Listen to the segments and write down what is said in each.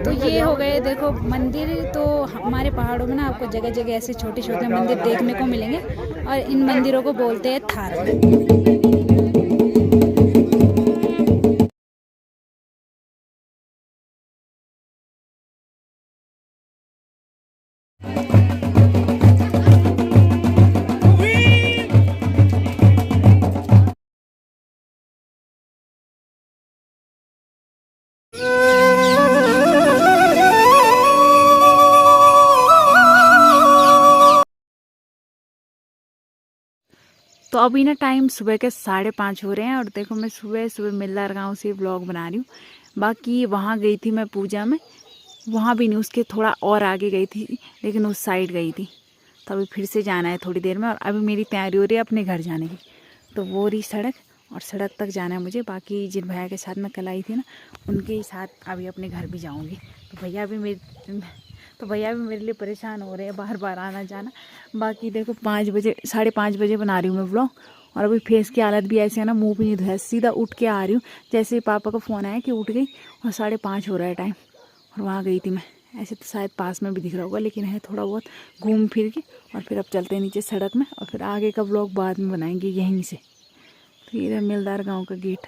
तो ये हो गए देखो मंदिर। तो हमारे पहाड़ों में ना आपको जगह जगह ऐसे छोटे छोटे मंदिर देखने को मिलेंगे और इन मंदिरों को बोलते हैं थार। तो अभी ना टाइम सुबह के 5:30 हो रहे हैं और देखो मैं सुबह सुबह मिल्लार गांव से व्लॉग बना रही हूँ। बाकी वहाँ गई थी मैं पूजा में, वहाँ भी नहीं, उसके थोड़ा और आगे गई थी, लेकिन उस साइड गई थी। तो अभी फिर से जाना है थोड़ी देर में और अभी मेरी तैयारी हो रही है अपने घर जाने की। तो वो रही सड़क और सड़क तक जाना है मुझे। बाकी जिन भैया के साथ मैं कल आई थी ना, उनके ही साथ अभी अपने घर भी जाऊँगी। तो भैया भी मेरे लिए परेशान हो रहे हैं बार बार आना जाना। बाकी देखो 5 बजे 5:30 बजे बना रही हूँ मैं व्लॉग और अभी फेस की हालत भी ऐसे है ना, मुंह भी नहीं धोया, सीधा उठ के आ रही हूँ। जैसे पापा का फ़ोन आया कि उठ गई और 5:30 हो रहा है टाइम और वहाँ गई थी मैं। ऐसे तो शायद पास में भी दिख रहा होगा, लेकिन है थोड़ा बहुत घूम फिर के। और फिर अब चलते हैं नीचे सड़क में और फिर आगे का व्लॉग बाद में बनाएंगे यहीं से। तो इधर मिलदार गाँव का गेट।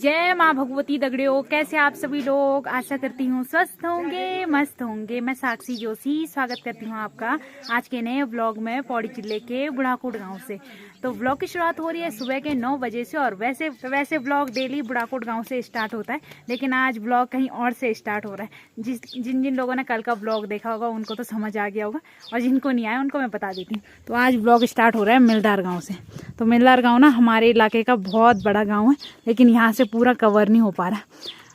जय माँ भगवती दगड़ियों, कैसे आप सभी लोग? आशा करती हूँ स्वस्थ होंगे, मस्त होंगे। मैं साक्षी जोशी स्वागत करती हूँ आपका आज के नए व्लॉग में पौड़ी जिले के बुढ़ाकोट गांव से। तो व्लॉग की शुरुआत हो रही है सुबह के 9 बजे से और वैसे व्लॉग डेली बुढ़ाकोट गांव से स्टार्ट होता है, लेकिन आज व्लॉग कहीं और से स्टार्ट हो रहा है। जिन लोगों ने कल का व्लॉग देखा होगा उनको तो समझ आ गया होगा और जिनको नहीं आया उनको मैं बता देती हूँ। तो आज व्लॉग स्टार्ट हो रहा है मिलदार गाँव से। तो मिलदार गाँव ना हमारे इलाके का बहुत बड़ा गाँव है, लेकिन यहाँ से पूरा कवर नहीं हो पा रहा।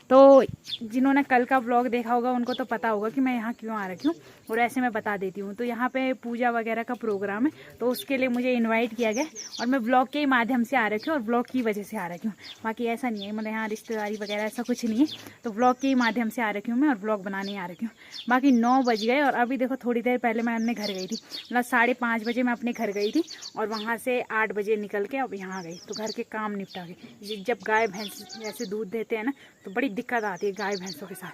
तो जिन्होंने कल का व्लॉग देखा होगा उनको तो पता होगा कि मैं यहाँ क्यों आ रखी हूँ, और ऐसे मैं बता देती हूँ। तो यहाँ पे पूजा वगैरह का प्रोग्राम है, तो उसके लिए मुझे इनवाइट किया गया और मैं व्लॉग के माध्यम से आ रखी हूँ और व्लॉग की वजह से आ रखी हूँ। बाकी ऐसा नहीं है, मतलब यहाँ रिश्तेदारी वगैरह ऐसा कुछ नहीं है। तो व्लॉग के माध्यम से आ रखी हूँ मैं और व्लॉग बनाने आ रखी हूँ। बाकी 9 बज गए और अभी देखो थोड़ी देर पहले मैं अपने घर गई थी, मतलब 5:30 बजे मैं अपने घर गई थी और वहाँ से 8 बजे निकल के अब यहाँ गई। तो घर के काम निपटा गए। जब गाय भैंस ऐसे दूध देते हैं ना, तो बड़ी दिक्कत आती है गाय भैंसों के साथ।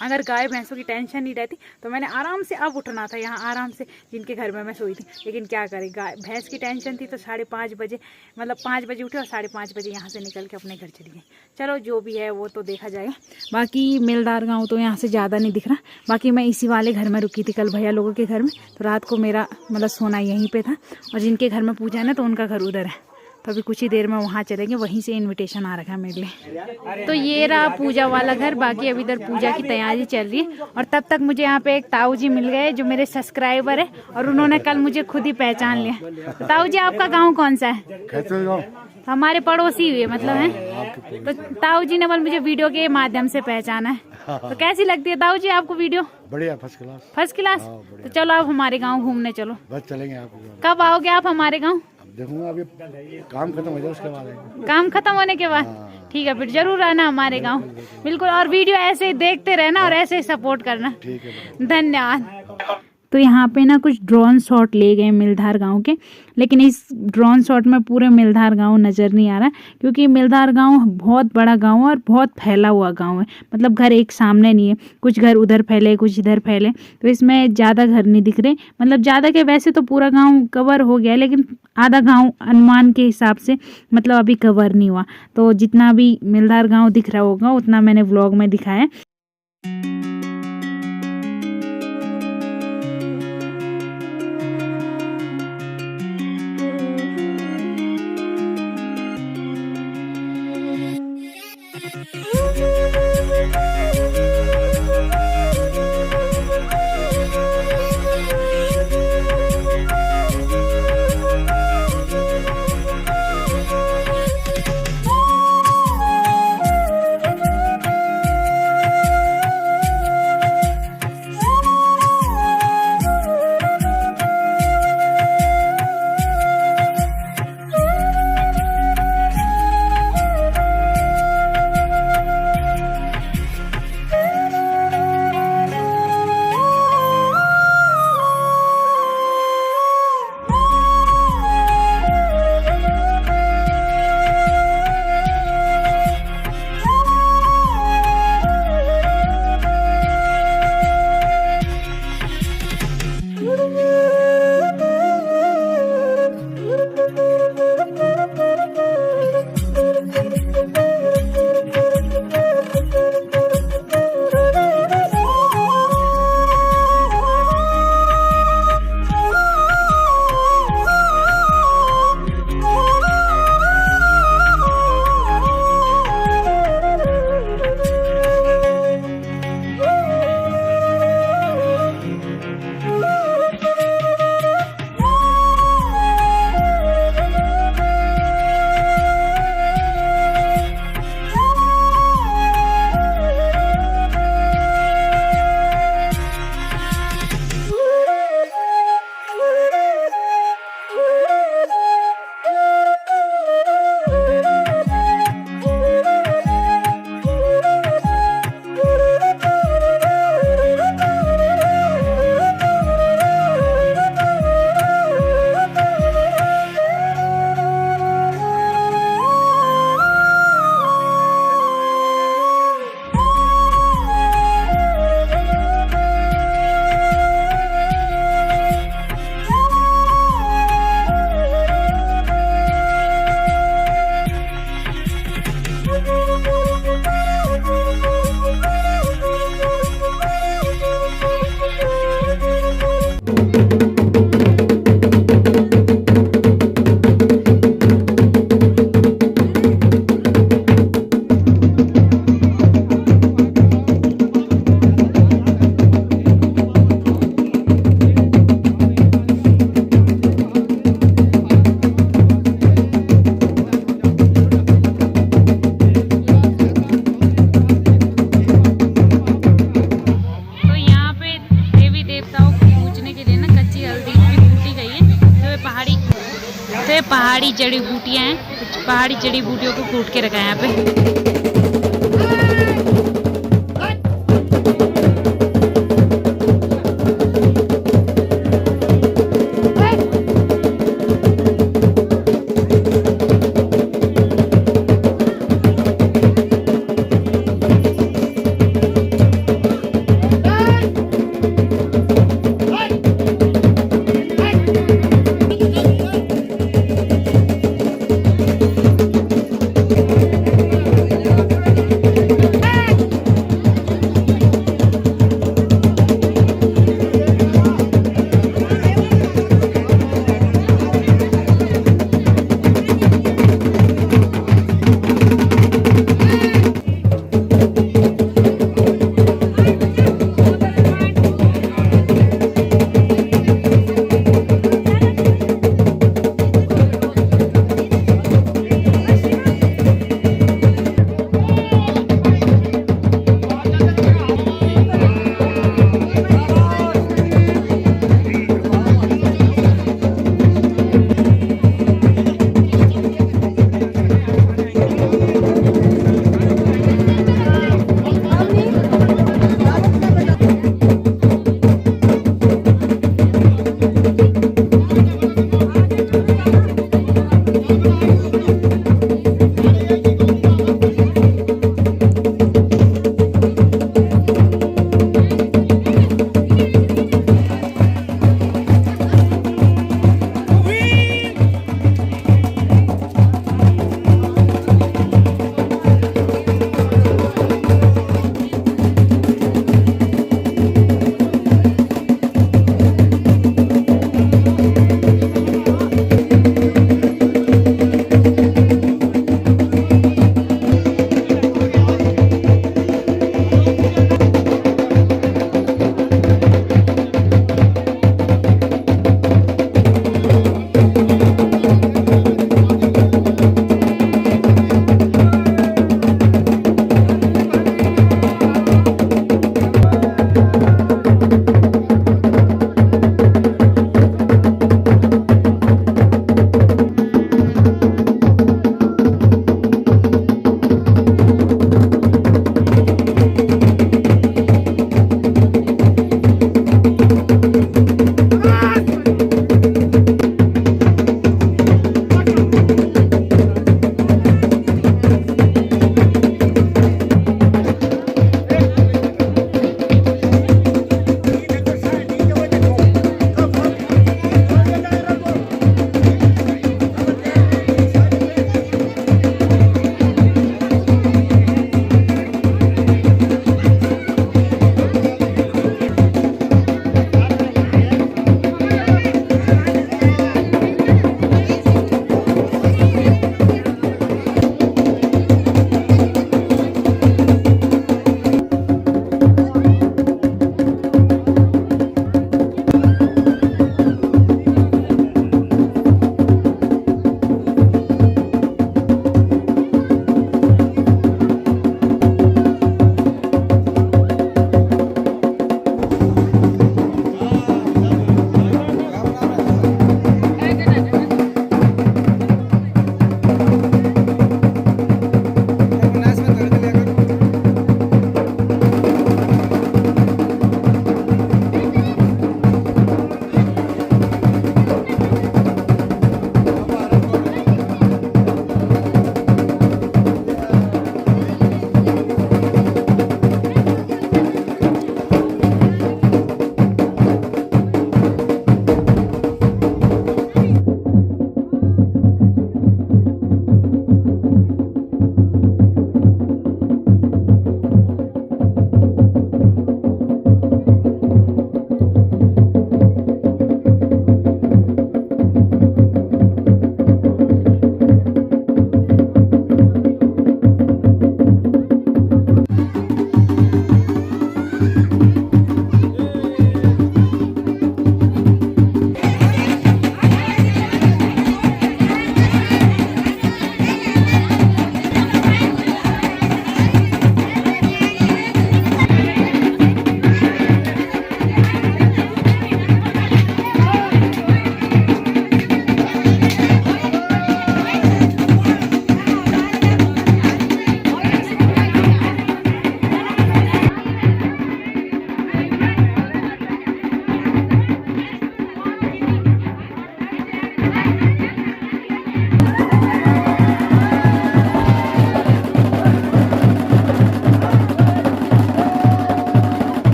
अगर गाय भैंसों की टेंशन नहीं रहती तो मैंने आराम से अब उठना था यहाँ, आराम से जिनके घर में मैं सोई थी। लेकिन क्या करें, गाय भैंस की टेंशन थी तो 5:30 बजे, मतलब 5 बजे उठे और 5:30 बजे यहाँ से निकल के अपने घर चली गई। चलो जो भी है वो तो देखा जाएगा। बाकी मिलदार गाँव तो यहाँ से ज़्यादा नहीं दिख रहा। बाकी मैं इसी वाले घर में रुकी थी कल भैया लोगों के घर में, तो रात को मेरा मतलब सोना यहीं पर था। और जिनके घर में पूजा है ना, तो उनका घर उधर है। तो अभी कुछ ही देर में वहाँ चलेंगे, वहीं से इनविटेशन आ रखा है मेरे लिए। तो ये रहा पूजा वाला घर। बाकी अभी इधर पूजा की तैयारी चल रही है और तब तक मुझे यहाँ पे एक ताऊ जी मिल गए जो मेरे सब्सक्राइबर है और उन्होंने कल मुझे खुद ही पहचान लिया। तो ताऊ जी आपका गाँव कौन सा है? हमारे पड़ोसी हुए मतलब है। तो ताऊ जी ने बल मुझे वीडियो के माध्यम से पहचाना है। तो कैसी लगती है ताऊ जी आपको वीडियो? बढ़िया, फर्स्ट क्लास। First class. तो चलो आप हमारे गाँव घूमने चलो। बस चलेंगे। आप कब आओगे आप हमारे गाँव? देखूंगा, अभी काम खत्म हो जाए उसके बाद आएंगे। काम खत्म होने के बाद? ठीक है, फिर जरूर आना हमारे गांव। बिल्कुल। और वीडियो ऐसे ही देखते रहना और ऐसे ही सपोर्ट करना। ठीक है, धन्यवाद। तो यहाँ पे ना कुछ ड्रोन शॉट ले गए मिलधार गांव के, लेकिन इस ड्रोन शॉट में पूरे मिलधार गांव नज़र नहीं आ रहा, क्योंकि मिलधार गांव बहुत बड़ा गांव है और बहुत फैला हुआ गांव है। मतलब घर एक सामने नहीं है, कुछ घर उधर फैले कुछ इधर फैले, तो इसमें ज़्यादा घर नहीं दिख रहे। मतलब ज़्यादा के वैसे तो पूरा गाँव कवर हो गया, लेकिन आधा गाँव अनुमान के हिसाब से मतलब अभी कवर नहीं हुआ। तो जितना भी मिलधार गाँव दिख रहा होगा उतना मैंने व्लॉग में दिखाया। ये पहाड़ी जड़ी बूटियां हैं, कुछ पहाड़ी जड़ी बूटियों को कूट के रखा है यहाँ पे।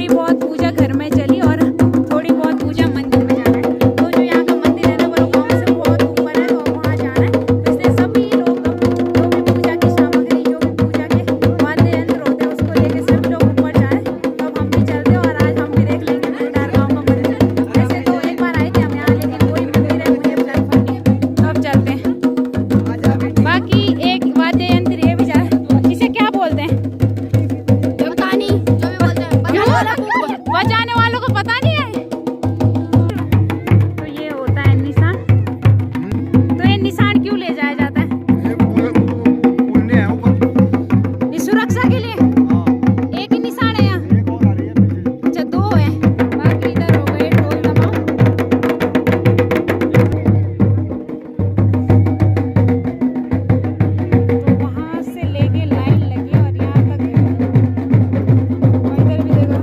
थोड़ी बहुत पूजा घर में चली और थोड़ी बहुत पूजा मंदिर में जाना है। तो जो यहाँ का मंदिर है ना वो गाँव से बहुत ऊपर है, तो वहाँ जाना है। तो इसलिए सभी लोग जो भी पूजा की सामग्री, जो भी पूजा के वाद्य यंत्र होते हैं उसको लेके सभी लोग ऊपर जा रहे हैं। तो अब हम भी चलते हैं और आज हम भी देख लेंगे मेहटार गाँव का मंदिर। वैसे तो एक बार आए थे हम यहाँ, लेकिन वही मंदिर है मुझे कंफर्म नहीं है। तो अब चलते हैं। बाकी एक वाद्य यंत्र ये भी जा रहा है, इसे क्या बोलते हैं? बजाने वालों को पता नहीं है। तो ये होता है निशान। तो ये निशान क्यों ले जाया जाता है? ये सुरक्षा के लिए। एक ही निशान है यहाँ, अच्छा दो है। बाकी इधर हो गए ढोल दबाओ। तो वहां से लेके लाइन लगी और यहाँ तक देखो, और इधर भी देखो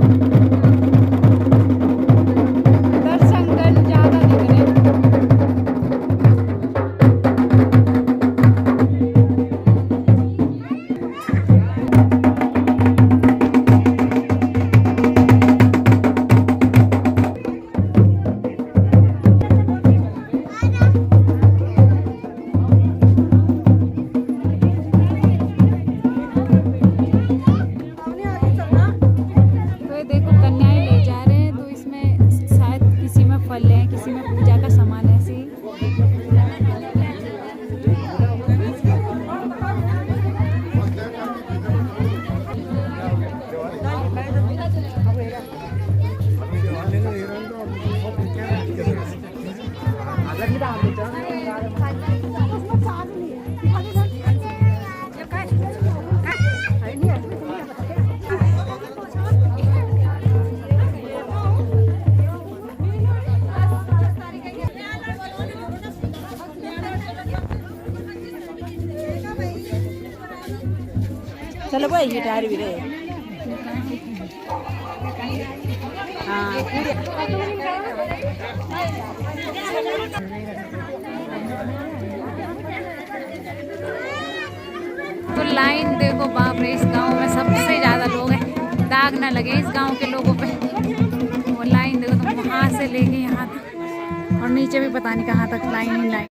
दर्शनगण ज्यादा दिख रहे हैं। तो ये देखो कन्याएं ले जा रहे हैं, तो इसमें शायद किसी में फल है, किसी में पूजा का सामान है। ऐसे ही चलो भाई गिटार भी रहे। हाँ तो लाइन देखो, बाप रे, इस गांव में सबसे ज्यादा लोग हैं। दाग ना लगे इस गांव के लोगों पे। और लाइन देखो, तो वहां से लेके यहाँ तक, और नीचे भी पता नहीं कहाँ तक लाइन ही लाइन।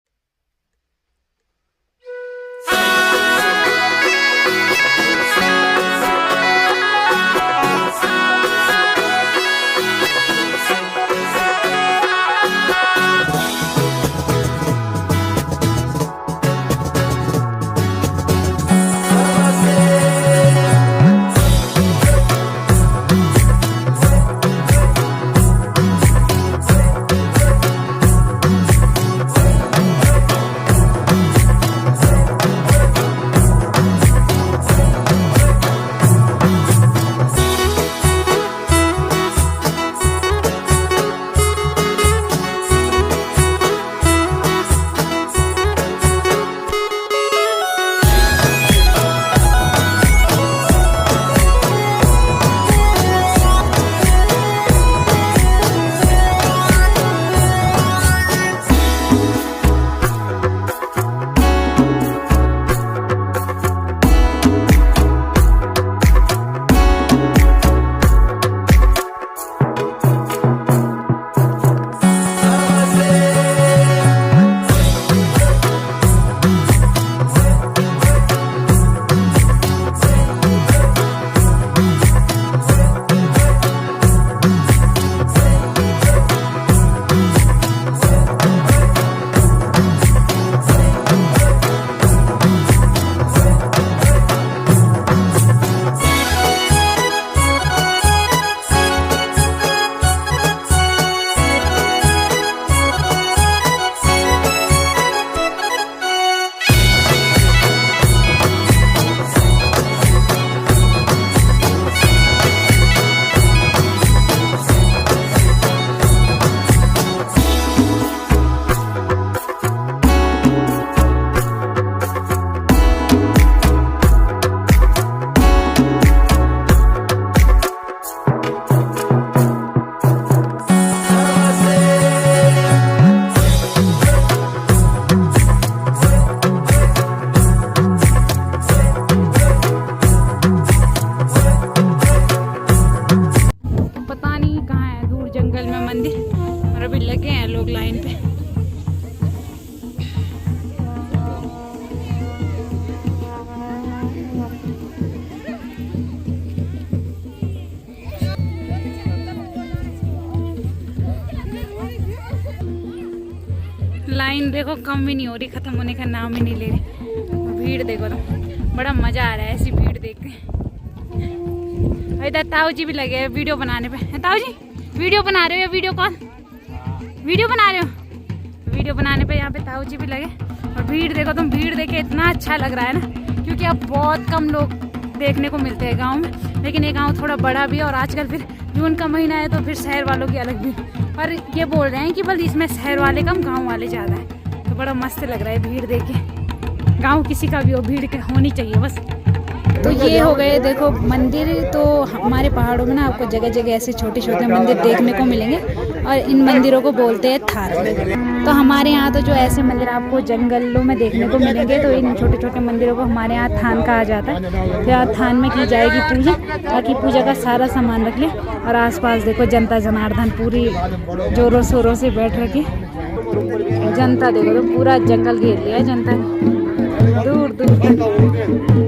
लाइन देखो कम भी नहीं हो रही, खत्म होने का नाम ही नहीं ले रही। भीड़ देखो तो बड़ा मजा आ रहा है ऐसी भीड़ देख के। इधर ताऊ जी भी लगे हैं वीडियो बनाने पे। ताऊ जी वीडियो बना रहे हो? वीडियो कॉल वीडियो बना रहे हो? वीडियो बनाने पे यहाँ पे ताऊ जी भी लगे। और भीड़ देखो तुम, भीड़ देख के इतना अच्छा लग रहा है ना, क्योंकि अब बहुत कम लोग देखने को मिलते हैं गांव में। लेकिन ये गांव थोड़ा बड़ा भी है और आजकल फिर जून का महीना है तो फिर शहर वालों की अलग भी। और ये बोल रहे हैं कि बस इसमें शहर वाले कम गाँव वाले ज़्यादा है। तो बड़ा मस्त लग रहा है भीड़ देख के। गाँव किसी का भी हो, भीड़ होनी चाहिए बस। तो ये हो गए देखो मंदिर। तो हमारे पहाड़ों में ना आपको जगह जगह ऐसे छोटे छोटे मंदिर देखने को मिलेंगे और इन मंदिरों को बोलते हैं थान। तो हमारे यहाँ तो जो ऐसे मंदिर आपको जंगलों में देखने को मिलेंगे, तो इन छोटे छोटे मंदिरों को हमारे यहाँ थान कहा जाता है। तो यहाँ थान में की जाएगी पूजा, ताकि पूजा का सारा सामान रख ले। और आसपास देखो जनता जनार्दन पूरी जोरों शोरों से बैठ रखी जनता। देखो तो पूरा जंगल घेर लिया है जनता ने दूर दूर तक।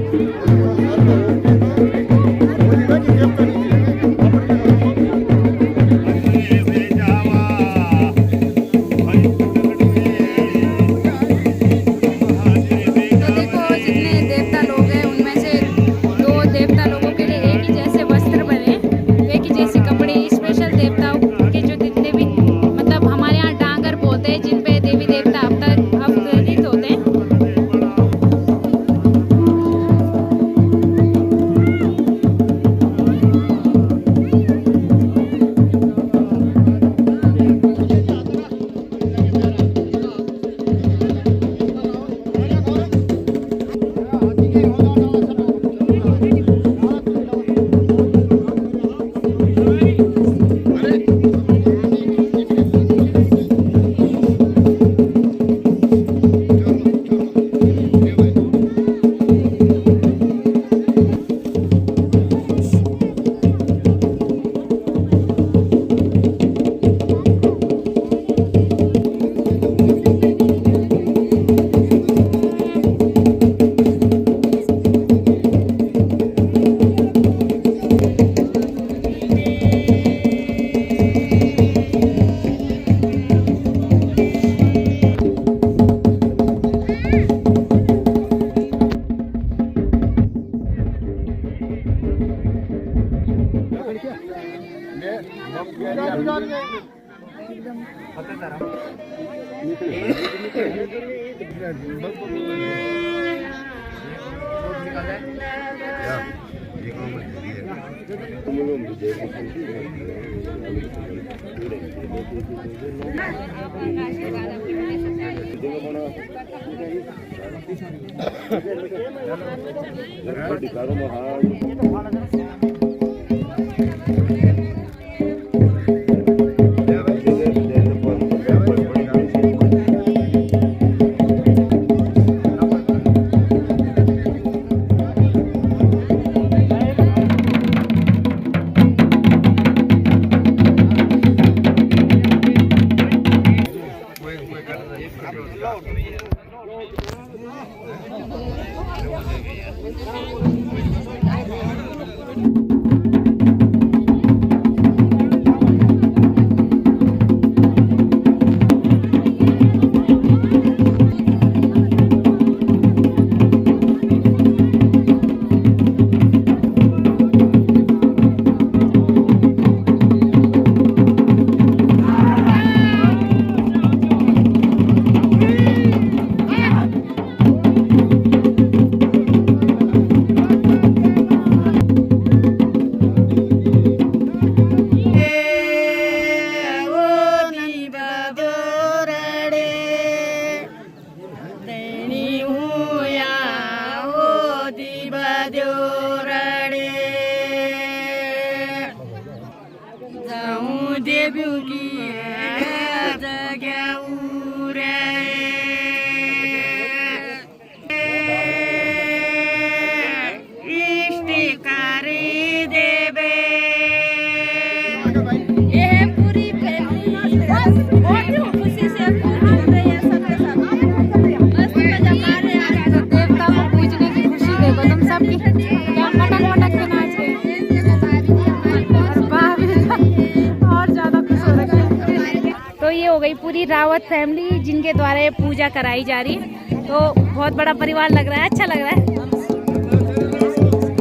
गई पूरी रावत फैमिली जिनके द्वारा ये पूजा कराई जा रही है। तो बहुत बड़ा परिवार लग रहा है, अच्छा लग रहा है।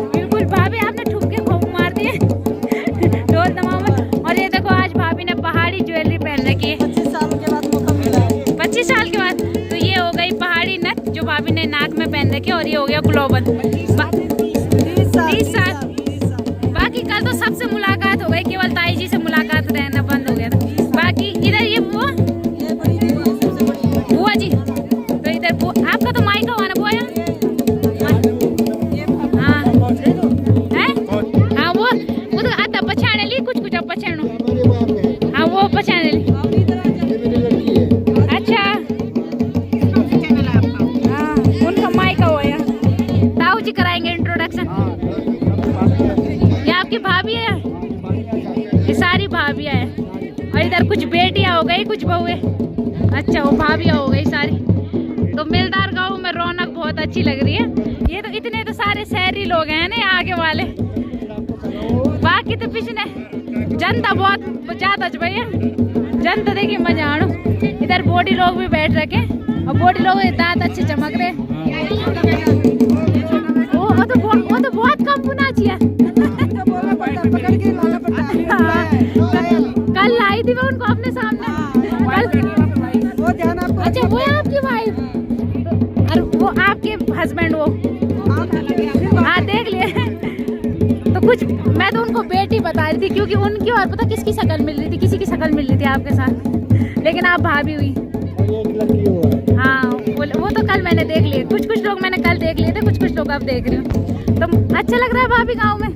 बिल्कुल भाभी आपने ठुमके खूब मार दिए ढोल दमाम। और ये देखो आज भाभी ने पहाड़ी ज्वेलरी पहन रखी है 25 साल के बाद मौका मिला है। 25 साल के बाद। तो ये हो गई पहाड़ी नथ जो भाभी ने नाक में पहन रखी है, और ये हो गया ग्लोबल 30 साल। बाकी कल तो सबसे मुलाकात हो गई, केवल ताई जी से मुलाकात रहना बंद हो गया था। बाकी इधर ये बुआ जी, तो इधर आपका तो माइका हुआ ना बुआ यहाँ? हाँ है? हाँ वो तो आता पछाने ली कुछ कुछ अब पछाणो। हाँ वो पछाने ली। अच्छा हाँ उनका माइका हुआ यहाँ। ताऊ जी कराएंगे इंट्रोडक्शन। ये आपकी भाभी है? ये सारी भाभियाँ है। और इधर कुछ बेटियां हो गई, कुछ बहुएं। अच्छा वो भाभियाँ हो गई सारी। तो मिलदार गांव में रौनक बहुत अच्छी लग रही है। ये तो इतने तो सारे शहरी लोग हैं ना आगे वाले, बाकी तो पिछले जनता बहुत ज्यादा भैया। जनता देखिए मजा आनो। इधर बॉडी लोग भी बैठ रखे, और बॉडी लोग दांत अच्छे चमक रहे। वो तो बहुत कम पुना चाहिए। कल लाई थी मैं उनको अपने सामने। अच्छा वो है आपकी वाइफ, और वो आपके हस्बैंड वो? हाँ देख लिए। तो कुछ मैं तो उनको बेटी बता रही थी, क्योंकि उनकी और पता किसकी शक्ल मिल रही थी, किसी की शक्ल मिल रही थी आपके साथ, लेकिन आप भाभी हुई। हाँ वो तो कल मैंने देख लिए। कुछ लोग मैंने कल देख लिए थे, कुछ लोग अब देख रही हूँ। तो अच्छा लग रहा है भाभी गाँव में?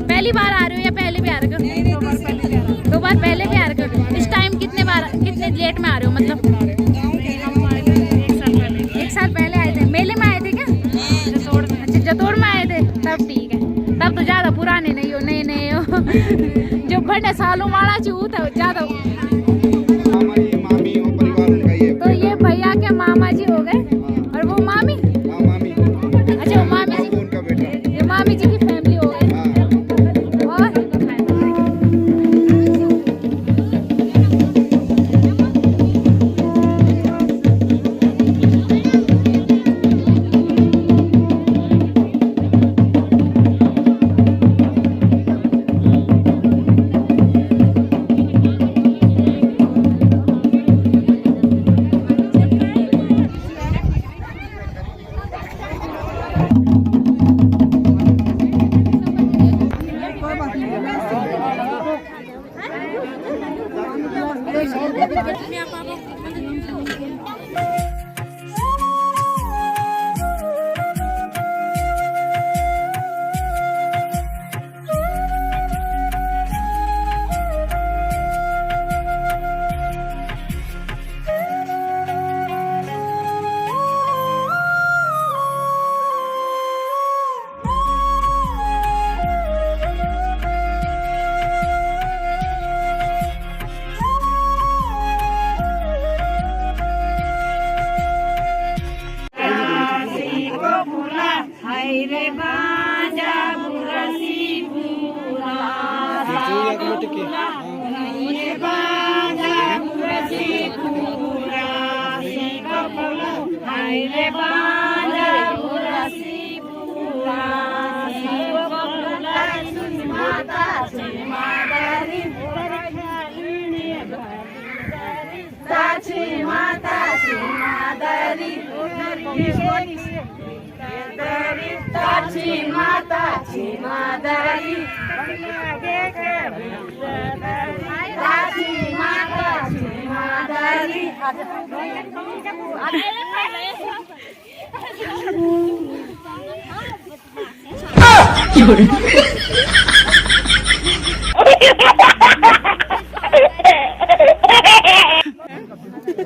पहली बार आ रही हो या पहले भी आ रहे हो? 2 बार पहले भी आ रहे हो। इस टाइम कितने लेट में आ रहे हो? मतलब 1 साल पहले आए थे। मेले में आए थे क्या? अच्छा जतोड़ में आए थे, तब ठीक है। तब तो ज्यादा पुराने नहीं हो, नए हो जो बड़े सालों वाला चू था ज्यादा। तो ये भैया के मामा जी हो गए, और वो मामी। अच्छा वो मामी जी, ये मामी जी की फैमिली हो गई। और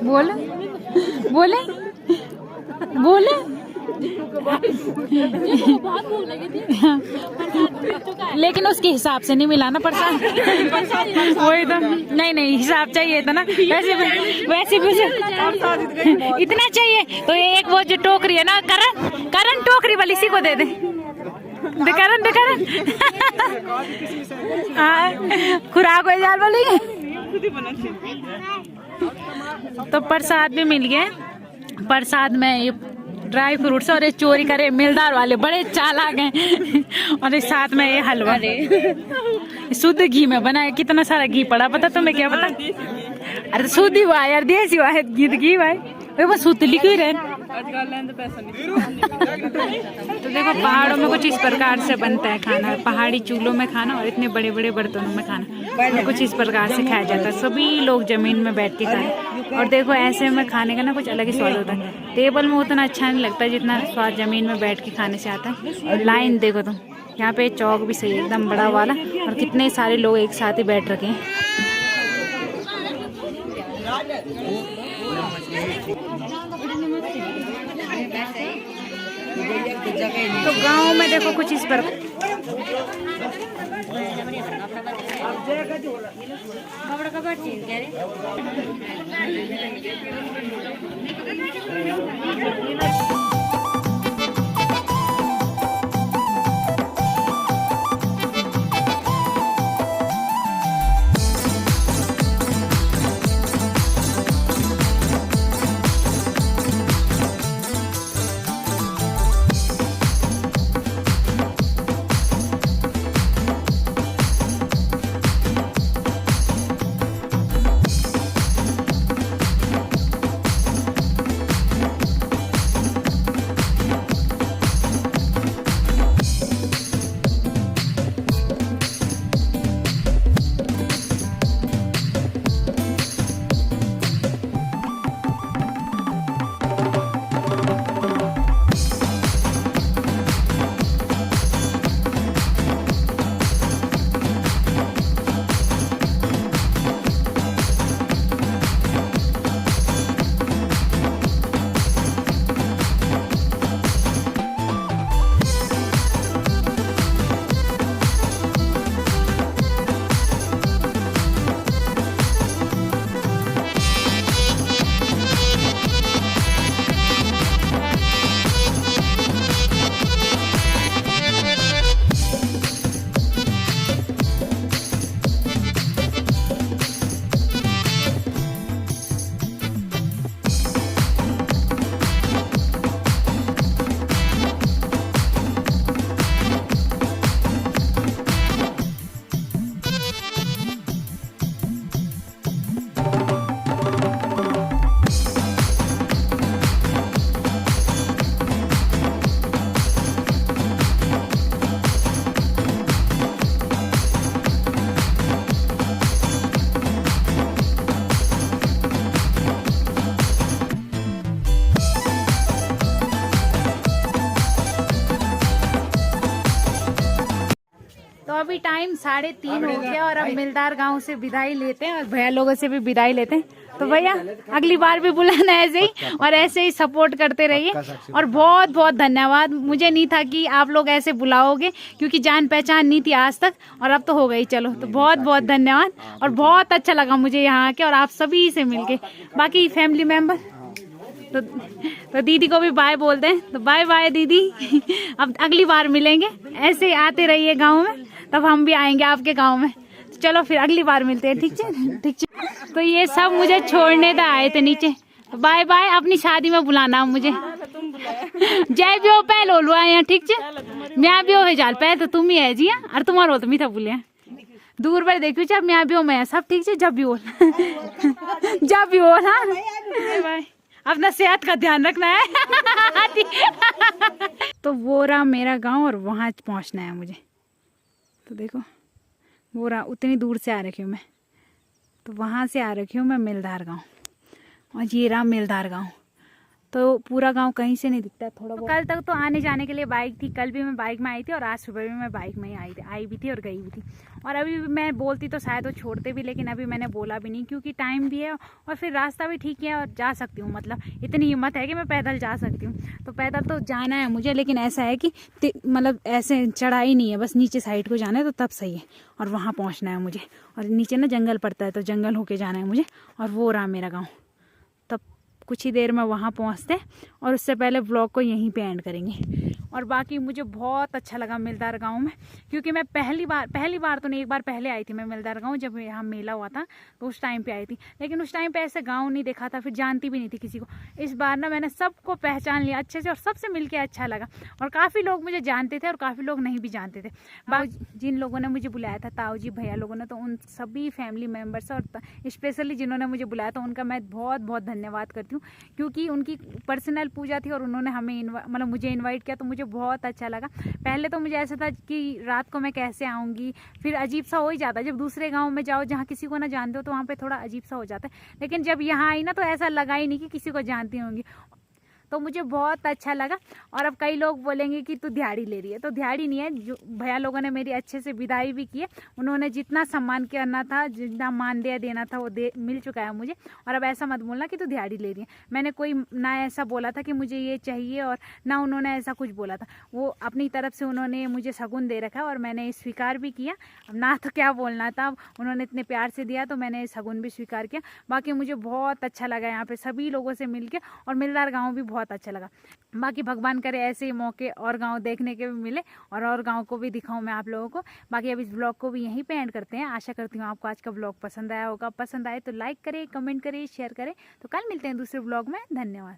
बोले बोले बोले लेकिन उसके हिसाब से नहीं मिला ना प्रसाद। वही तो नहीं हिसाब चाहिए था ना। वैसे भी इतना चाहिए तो एक वो जो टोकरी है ना करण टोकरी वाली इसी को दे दे। करण खुराक हो जाल बोलेंगे। तो प्रसाद भी मिल गया। प्रसाद में ये ड्राई फ्रूट्स और ये चोरी करे मिलदार वाले बड़े चालाक हैं। और इस साथ में ये हलवा शुद्ध घी में बना है। कितना सारा घी पड़ा पता तुम्हें? क्या पता? अरे शुद्ध ही हुआ यार, देसी हुआ है घी भाई। बस सुतली क्यों रहे। तो देखो पहाड़ों में कुछ इस प्रकार से बनता है खाना, पहाड़ी चूल्हों में खाना और इतने बड़े बड़े बर्तनों में खाना कुछ इस प्रकार से खाया जाता है। सभी लोग जमीन में बैठ के खाए और देखो ऐसे में खाने का ना कुछ अलग ही स्वाद होता है। टेबल में उतना अच्छा नहीं लगता जितना स्वाद जमीन में बैठ के खाने से आता है। और लाइन देखो तुम, यहाँ पे चौक भी सही है एकदम बड़ा वाला और कितने सारे लोग एक साथ ही बैठ रखे हैं। तो गांव में देखो कुछ इस पर अभी टाइम 3:30 हो गया और अब मिलदार गांव से विदाई लेते हैं और भैया लोगों से भी विदाई लेते हैं। तो भैया अगली बार भी बुलाना ऐसे ही और ऐसे ही सपोर्ट करते रहिए। और बहुत बहुत धन्यवाद। मुझे नहीं था कि आप लोग ऐसे बुलाओगे क्योंकि जान पहचान नहीं थी आज तक और अब तो हो गई। चलो तो बहुत बहुत धन्यवाद और बहुत अच्छा लगा मुझे यहाँ आके और आप सभी से मिलके। बाकी फैमिली मेंबर तो दीदी को भी बाय बोलते हैं। तो बाय बाय दीदी। अब अगली बार मिलेंगे, ऐसे आते रहिए गाँव में, तब हम भी आएंगे आपके गाँव में। चलो फिर अगली बार मिलते हैं, ठीक है? ठीक है। तो ये सब मुझे छोड़ने तो आए थे नीचे। Bye bye. अपनी शादी में बुलाना मुझे। जय भी हो पहले लो आए, ठीक है? मैं भी हो जाल पहले तो तुम ही है जी। और तुम्हारा हो तो मीठा बोले दूर पर देखियो जब मैं भी हो मैं सब ठीक है। जब भी हो जब भी हो। हाँ बाय। अपना सेहत का ध्यान रखना है। तो वो रहा मेरा गांव और वहां पहुंचना है मुझे। तो देखो वो रहा, उतनी दूर से आ रखी हूँ मैं। तो वहाँ से आ रखी हूँ मैं मिलदार गांव और ये रहा मिलदार गांव। तो पूरा गांव कहीं से नहीं दिखता थोड़ा बहुत। कल तक तो आने जाने के लिए बाइक थी, कल भी मैं बाइक में आई थी और आज सुबह भी मैं बाइक में ही आई भी थी और गई भी थी। और अभी भी मैं बोलती तो शायद वो छोड़ते भी, लेकिन अभी मैंने बोला भी नहीं क्योंकि टाइम भी है और फिर रास्ता भी ठीक है और जा सकती हूँ। मतलब इतनी हिम्मत है कि मैं पैदल जा सकती हूँ। तो पैदल तो जाना है मुझे, लेकिन ऐसा है कि मतलब ऐसे चढ़ाई नहीं है, बस नीचे साइड को जाना है तो तब सही है। और वहाँ पहुँचना है मुझे और नीचे ना जंगल पड़ता है तो जंगल होके जाना है मुझे। और वो रहा मेरा गाँव। तब कुछ ही देर में वहाँ पहुँचते और उससे पहले व्लॉग को यहीं पे एंड करेंगे। और बाकी मुझे बहुत अच्छा लगा मिलदार गाँव में, क्योंकि मैं पहली बार तो नहीं, एक बार पहले आई थी मैं मिलदार गाँव, जब यहाँ मेला हुआ था तो उस टाइम पे आई थी, लेकिन उस टाइम पे ऐसे गाँव नहीं देखा था, फिर जानती भी नहीं थी किसी को। इस बार ना मैंने सबको पहचान लिया अच्छे से और सबसे मिलके अच्छा लगा, और काफ़ी लोग मुझे जानते थे और काफ़ी लोग नहीं भी जानते थे। जिन लोगों ने मुझे बुलाया था, ताऊ जी भैया लोगों ने, तो उन सभी फैमिली मेम्बर्स और स्पेशली जिन्होंने मुझे बुलाया था उनका मैं बहुत बहुत धन्यवाद करती हूँ, क्योंकि उनकी पर्सनल पूजा थी और उन्होंने हमें मतलब मुझे इन्वाइट किया, तो मुझे बहुत अच्छा लगा। पहले तो मुझे ऐसा था कि रात को मैं कैसे आऊँगी, फिर अजीब सा हो ही जाता है जब दूसरे गाँव में जाओ जहाँ किसी को ना जानते हो, तो वहाँ पर थोड़ा अजीब सा हो जाता है, लेकिन जब यहाँ आई ना तो ऐसा लगा ही नहीं कि किसी को जानती होंगी, तो मुझे बहुत अच्छा लगा। और अब कई लोग बोलेंगे कि तू दिहाड़ी ले रही है, तो दिहाड़ी नहीं है, जो भैया लोगों ने मेरी अच्छे से विदाई भी की है, उन्होंने जितना सम्मान करना था, जितना मानदेय देना था वो मिल चुका है मुझे। और अब ऐसा मत बोलना कि तू दिहाड़ी ले रही है, मैंने कोई ना ऐसा बोला था कि मुझे ये चाहिए, और ना उन्होंने ऐसा कुछ बोला था, वो अपनी तरफ से उन्होंने मुझे शगुन दे रखा और मैंने स्वीकार भी किया। अब ना तो क्या बोलना था, उन्होंने इतने प्यार से दिया तो मैंने शगुन भी स्वीकार किया। बाकी मुझे बहुत अच्छा लगा यहाँ पे सभी लोगों से मिलके, और मिलदार गाँव भी बहुत अच्छा लगा। बाकी भगवान करे ऐसे ही मौके और गांव देखने के भी मिले, और गांव को भी दिखाऊं मैं आप लोगों को। बाकी अब इस ब्लॉग को भी यहीं पे एंड करते हैं। आशा करती हूँ आपको आज का ब्लॉग पसंद आया होगा, पसंद आए तो लाइक करें, कमेंट करें, शेयर करें। तो कल मिलते हैं दूसरे ब्लॉग में। धन्यवाद।